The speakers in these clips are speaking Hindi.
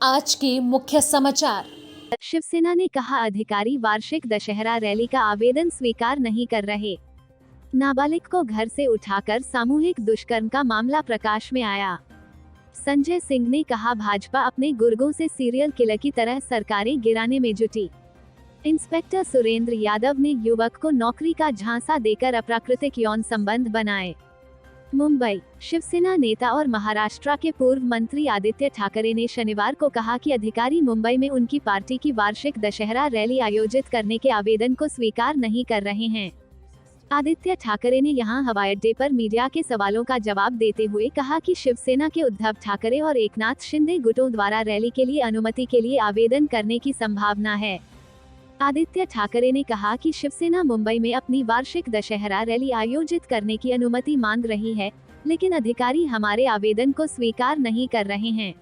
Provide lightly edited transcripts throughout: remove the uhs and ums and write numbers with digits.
आज के मुख्य समाचार। शिवसेना ने कहा अधिकारी वार्षिक दशहरा रैली का आवेदन स्वीकार नहीं कर रहे। नाबालिग को घर से उठाकर सामूहिक दुष्कर्म का मामला प्रकाश में आया। संजय सिंह ने कहा भाजपा अपने गुर्गों से सीरियल किलर की तरह सरकारें गिराने में जुटी। इंस्पेक्टर सुरेंद्र यादव ने युवक को नौकरी का झांसा देकर अप्राकृतिक यौन संबंध बनाए। मुंबई, शिवसेना नेता और महाराष्ट्र के पूर्व मंत्री आदित्य ठाकरे ने शनिवार को कहा कि अधिकारी मुंबई में उनकी पार्टी की वार्षिक दशहरा रैली आयोजित करने के आवेदन को स्वीकार नहीं कर रहे हैं। आदित्य ठाकरे ने यहां हवाई अड्डे पर मीडिया के सवालों का जवाब देते हुए कहा कि शिवसेना के उद्धव ठाकरे और एकनाथ शिंदे गुटों द्वारा रैली के लिए अनुमति के लिए आवेदन करने की संभावना है। आदित्य ठाकरे ने कहा कि शिवसेना मुंबई में अपनी वार्षिक दशहरा रैली आयोजित करने की अनुमति मांग रही है, लेकिन अधिकारी हमारे आवेदन को स्वीकार नहीं कर रहे हैं।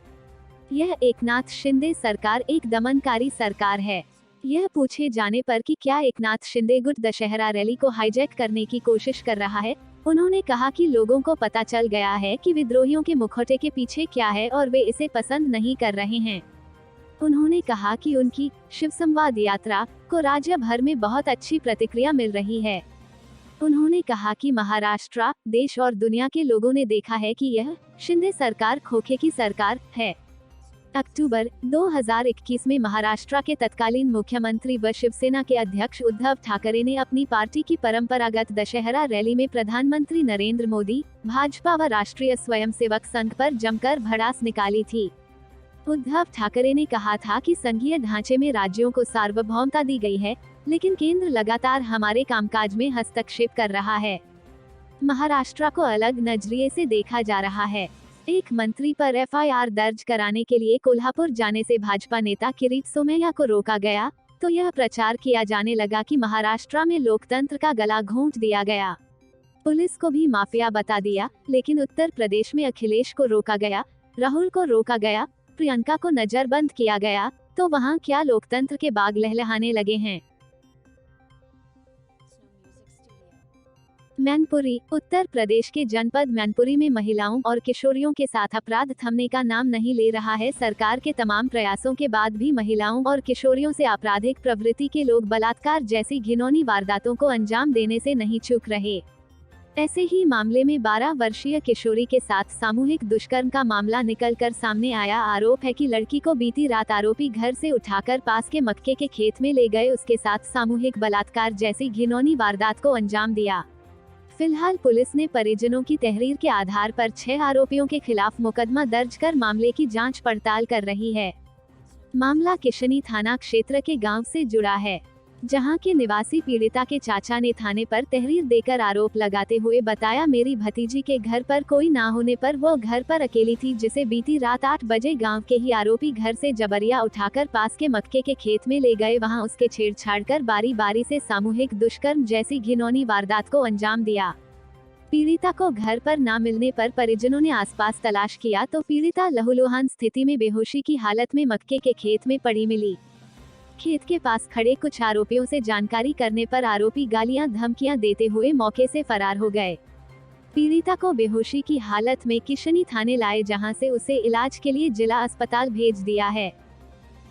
यह एकनाथ शिंदे सरकार एक दमनकारी सरकार है। यह पूछे जाने पर कि क्या एकनाथ शिंदे गुट दशहरा रैली को हाईजैक करने की कोशिश कर रहा है, उन्होंने कहा कि लोगों को पता चल गया है कि विद्रोहियों के मुखौटे के पीछे क्या है और वे इसे पसंद नहीं कर रहे हैं। उन्होंने कहा कि उनकी शिव संवाद यात्रा को राज्य भर में बहुत अच्छी प्रतिक्रिया मिल रही है। उन्होंने कहा कि महाराष्ट्र, देश और दुनिया के लोगों ने देखा है कि यह शिंदे सरकार खोखे की सरकार है। अक्टूबर 2021 में महाराष्ट्र के तत्कालीन मुख्यमंत्री व शिवसेना के अध्यक्ष उद्धव ठाकरे ने अपनी पार्टी की परंपरागत दशहरा रैली में प्रधानमंत्री नरेंद्र मोदी, भाजपा व राष्ट्रीय स्वयंसेवक संघ पर जमकर भड़ास निकाली थी। उद्धव ठाकरे ने कहा था कि संघीय ढांचे में राज्यों को सार्वभौमता दी गई है, लेकिन केंद्र लगातार हमारे कामकाज में हस्तक्षेप कर रहा है। महाराष्ट्र को अलग नजरिए से देखा जा रहा है। एक मंत्री पर एफआईआर दर्ज कराने के लिए कोल्हापुर जाने से भाजपा नेता किरीट सोमैया को रोका गया, तो यह प्रचार किया जाने लगा कि महाराष्ट्र में लोकतंत्र का गला घोंट दिया गया। पुलिस को भी माफिया बता दिया, लेकिन उत्तर प्रदेश में अखिलेश को रोका गया, राहुल को रोका गया, प्रियंका को नजरबंद किया गया, तो वहां क्या लोकतंत्र के बाग लहलहाने लगे हैं। मैनपुरी, उत्तर प्रदेश के जनपद मैनपुरी में महिलाओं और किशोरियों के साथ अपराध थमने का नाम नहीं ले रहा है। सरकार के तमाम प्रयासों के बाद भी महिलाओं और किशोरियों से आपराधिक प्रवृत्ति के लोग बलात्कार जैसी घिनौनी वारदातों को अंजाम देने से नहीं चूक रहे। ऐसे ही मामले में 12 वर्षीय किशोरी के साथ सामूहिक दुष्कर्म का मामला निकलकर सामने आया। आरोप है कि लड़की को बीती रात आरोपी घर से उठाकर पास के मक्के के खेत में ले गए, उसके साथ सामूहिक बलात्कार जैसी घिनौनी वारदात को अंजाम दिया। फिलहाल पुलिस ने परिजनों की तहरीर के आधार पर 6 आरोपियों के खिलाफ मुकदमा दर्ज कर मामले की जांच पड़ताल कर रही है। मामला किशनी थाना क्षेत्र के गांव से जुड़ा है, जहां के निवासी पीड़िता के चाचा ने थाने पर तहरीर देकर आरोप लगाते हुए बताया, मेरी भतीजी के घर पर कोई ना होने पर वो घर पर अकेली थी, जिसे बीती रात 8 बजे गांव के ही आरोपी घर से जबरिया उठाकर पास के मक्के के खेत में ले गए। वहां उसके छेड़छाड़ कर बारी बारी से सामूहिक दुष्कर्म जैसी घिनौनी वारदात को अंजाम दिया। पीड़िता को घर पर ना मिलने पर परिजनों ने आसपास तलाश किया तो पीड़िता लहूलुहान स्थिति में बेहोशी की हालत में मक्के के खेत में पड़ी मिली। खेत के पास खड़े कुछ आरोपियों से जानकारी करने पर आरोपी गालियां धमकियां देते हुए मौके से फरार हो गए। पीड़िता को बेहोशी की हालत में किशनी थाने लाए, जहां से उसे इलाज के लिए जिला अस्पताल भेज दिया है,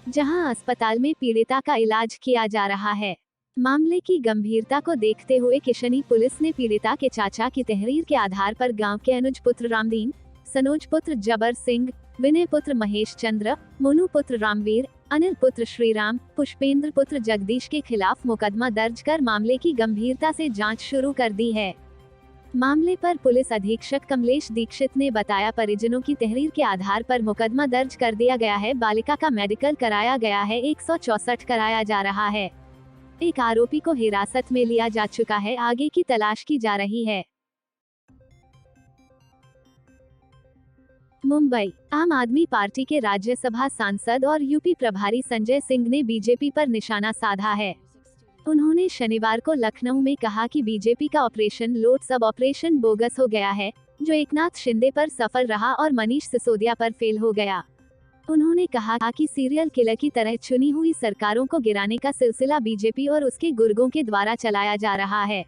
जहां अस्पताल में पीड़िता का इलाज किया जा रहा है। मामले की गंभीरता को देखते हुए किशनी पुलिस ने पीड़िता के चाचा की तहरीर के आधार पर गाँव के अनुज पुत्र रामदीन, सनोज पुत्र जबर सिंह, विनय पुत्र महेश चंद्र, मोनू पुत्र रामवीर, अनिल पुत्र श्रीराम, पुष्पेंद्र पुत्र जगदीश के खिलाफ मुकदमा दर्ज कर मामले की गंभीरता से जांच शुरू कर दी है। मामले पर पुलिस अधीक्षक कमलेश दीक्षित ने बताया, परिजनों की तहरीर के आधार पर मुकदमा दर्ज कर दिया गया है। बालिका का मेडिकल कराया गया है, 164 कराया जा रहा है। एक आरोपी को हिरासत में लिया जा चुका है, आगे की तलाश की जा रही है। मुंबई, आम आदमी पार्टी के राज्यसभा सांसद और यूपी प्रभारी संजय सिंह ने बीजेपी पर निशाना साधा है। उन्होंने शनिवार को लखनऊ में कहा कि बीजेपी का ऑपरेशन लोट सब ऑपरेशन बोगस हो गया है, जो एकनाथ शिंदे पर सफल रहा और मनीष सिसोदिया पर फेल हो गया। उन्होंने कहा कि सीरियल किलर की तरह चुनी हुई सरकारों को गिराने का सिलसिला बीजेपी और उसके गुर्गों के द्वारा चलाया जा रहा है।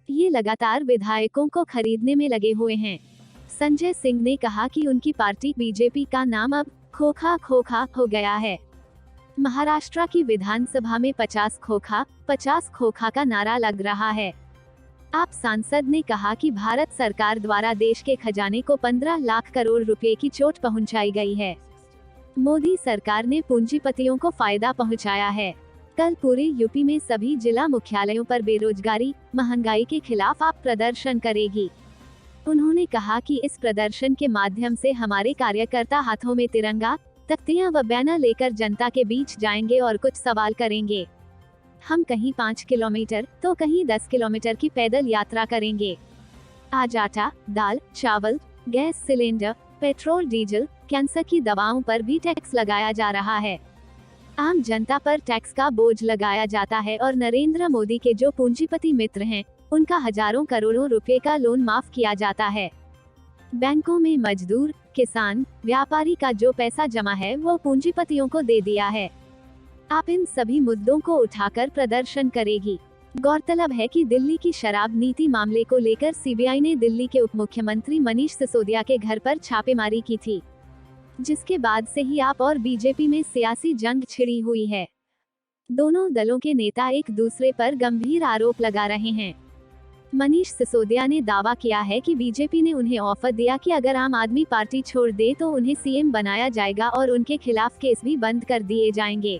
ये लगातार विधायकों को खरीदने में लगे हुए हैं। संजय सिंह ने कहा कि उनकी पार्टी बीजेपी का नाम अब खोखा खोखा हो गया है। महाराष्ट्र की विधानसभा में 50 खोखा का नारा लग रहा है। आप सांसद ने कहा कि भारत सरकार द्वारा देश के खजाने को 15 लाख करोड़ रुपए की चोट पहुंचाई गई है। मोदी सरकार ने पूंजीपतियों को फायदा पहुंचाया है। कल पूरे यूपी में सभी जिला मुख्यालयों पर बेरोजगारी, महंगाई के खिलाफ आप प्रदर्शन करेगी। उन्होंने कहा कि इस प्रदर्शन के माध्यम से हमारे कार्यकर्ता हाथों में तिरंगा, तख्तियां व बैनर लेकर जनता के बीच जाएंगे और कुछ सवाल करेंगे। हम कहीं 5 किलोमीटर तो कहीं 10 किलोमीटर की पैदल यात्रा करेंगे। आज आटा, दाल, चावल, gas cylinder, petrol, diesel, cancer की दवाओं पर भी टैक्स लगाया जा रहा है। आम जनता पर टैक्स का बोझ लगाया जाता है और नरेंद्र मोदी के जो पूंजीपति मित्र हैं, उनका हजारों करोड़ों रुपए का लोन माफ किया जाता है। बैंकों में मजदूर, किसान, व्यापारी का जो पैसा जमा है वो पूंजीपतियों को दे दिया है। आप इन सभी मुद्दों को उठाकर प्रदर्शन करेगी। गौरतलब है कि दिल्ली की शराब नीति मामले को लेकर सीबीआई ने दिल्ली के उप मुख्यमंत्री मनीष सिसोदिया के घर पर छापेमारी की थी, जिसके बाद से ही आप और बीजेपी में सियासी जंग छिड़ी हुई है। दोनों दलों के नेता एक दूसरे पर गंभीर आरोप लगा रहे हैं। मनीष सिसोदिया ने दावा किया है कि बीजेपी ने उन्हें ऑफर दिया कि अगर आम आदमी पार्टी छोड़ दे तो उन्हें सीएम बनाया जाएगा और उनके खिलाफ केस भी बंद कर दिए जाएंगे।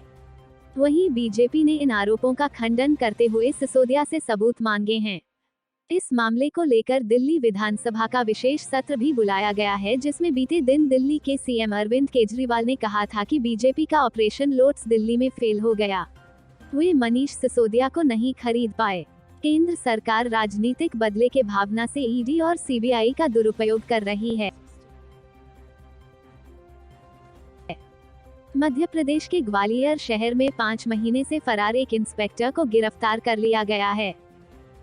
वहीं बीजेपी ने इन आरोपों का खंडन करते हुए सिसोदिया से सबूत मांगे हैं। इस मामले को लेकर दिल्ली विधानसभा का विशेष सत्र भी बुलाया गया है, जिसमें बीते दिन दिल्ली के सीएम अरविंद केजरीवाल ने कहा था कि बीजेपी का ऑपरेशन लोटस दिल्ली में फेल हो गया। वे मनीष सिसोदिया को नहीं खरीद पाए। केंद्र सरकार राजनीतिक बदले के भावना से ईडी और सीबीआई का दुरुपयोग कर रही है। मध्य प्रदेश के ग्वालियर शहर में 5 महीने से फरार एक इंस्पेक्टर को गिरफ्तार कर लिया गया है।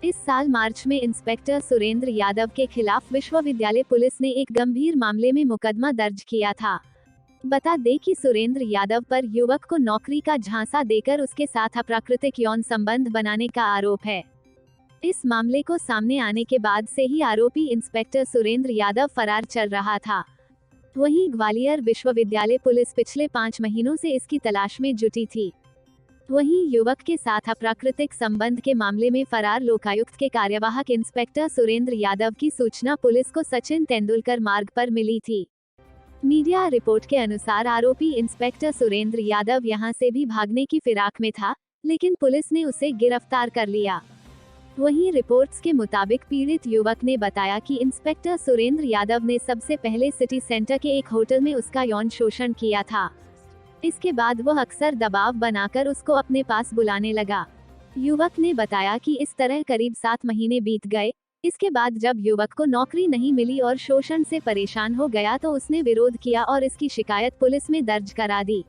इस साल मार्च में इंस्पेक्टर सुरेंद्र यादव के खिलाफ विश्वविद्यालय पुलिस ने एक गंभीर मामले में मुकदमा दर्ज किया था। बता दें कि सुरेंद्र यादव पर युवक को नौकरी का झांसा देकर उसके साथ अप्राकृतिक यौन संबंध बनाने का आरोप है। इस मामले को सामने आने के बाद से ही आरोपी इंस्पेक्टर सुरेंद्र यादव फरार चल रहा था। वहीं ग्वालियर विश्वविद्यालय पुलिस पिछले 5 महीनों से इसकी तलाश में जुटी थी। वहीं युवक के साथ अप्राकृतिक संबंध के मामले में फरार लोकायुक्त के कार्यवाहक इंस्पेक्टर सुरेंद्र यादव की सूचना पुलिस को सचिन तेंदुलकर मार्ग पर मिली थी। मीडिया रिपोर्ट के अनुसार आरोपी इंस्पेक्टर सुरेंद्र यादव यहां से भी भागने की फिराक में था, लेकिन पुलिस ने उसे गिरफ्तार कर लिया। वहीं रिपोर्ट्स के मुताबिक पीड़ित युवक ने बताया कि इंस्पेक्टर सुरेंद्र यादव ने सबसे पहले सिटी सेंटर के एक होटल में उसका यौन शोषण किया था। इसके बाद वह अक्सर दबाव बनाकर उसको अपने पास बुलाने लगा। युवक ने बताया कि इस तरह करीब 7 महीने बीत गए। इसके बाद जब युवक को नौकरी नहीं मिली और शोषण से परेशान हो गया तो उसने विरोध किया और इसकी शिकायत पुलिस में दर्ज करा दी।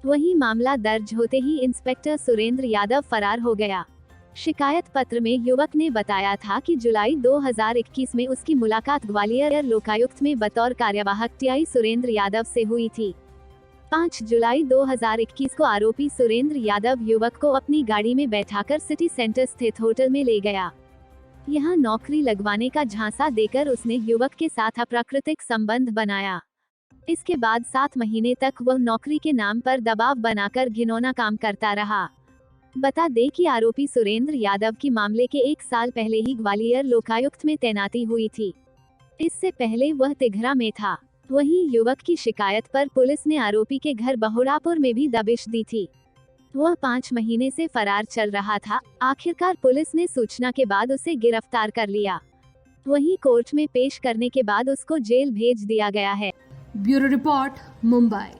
वहीं मामला दर्ज होते ही इंस्पेक्टर सुरेंद्र यादव फरार हो गया। शिकायत पत्र में युवक ने बताया था कि जुलाई 2021 में उसकी मुलाकात ग्वालियर लोकायुक्त में बतौर कार्यवाहक टीआई सुरेंद्र यादव से हुई थी। 5 जुलाई 2021 को आरोपी सुरेंद्र यादव युवक को अपनी गाड़ी में बैठाकर सिटी सेंटर स्थित होटल में ले गया। यहां नौकरी लगवाने का झांसा देकर उसने युवक के साथ अप्राकृतिक संबंध बनाया। इसके बाद 7 महीने तक वह नौकरी के नाम पर दबाव बनाकर घिनौना काम करता रहा। बता दें कि आरोपी सुरेंद्र यादव की मामले के 1 साल पहले ही ग्वालियर लोकायुक्त में तैनाती हुई थी। इससे पहले वह तिघरा में था। वहीं युवक की शिकायत पर पुलिस ने आरोपी के घर बहुरापुर में भी दबिश दी थी। वह 5 महीने से फरार चल रहा था। आखिरकार पुलिस ने सूचना के बाद उसे गिरफ्तार कर लिया। वहीं कोर्ट में पेश करने के बाद उसको जेल भेज दिया गया है। Bureau report, Mumbai.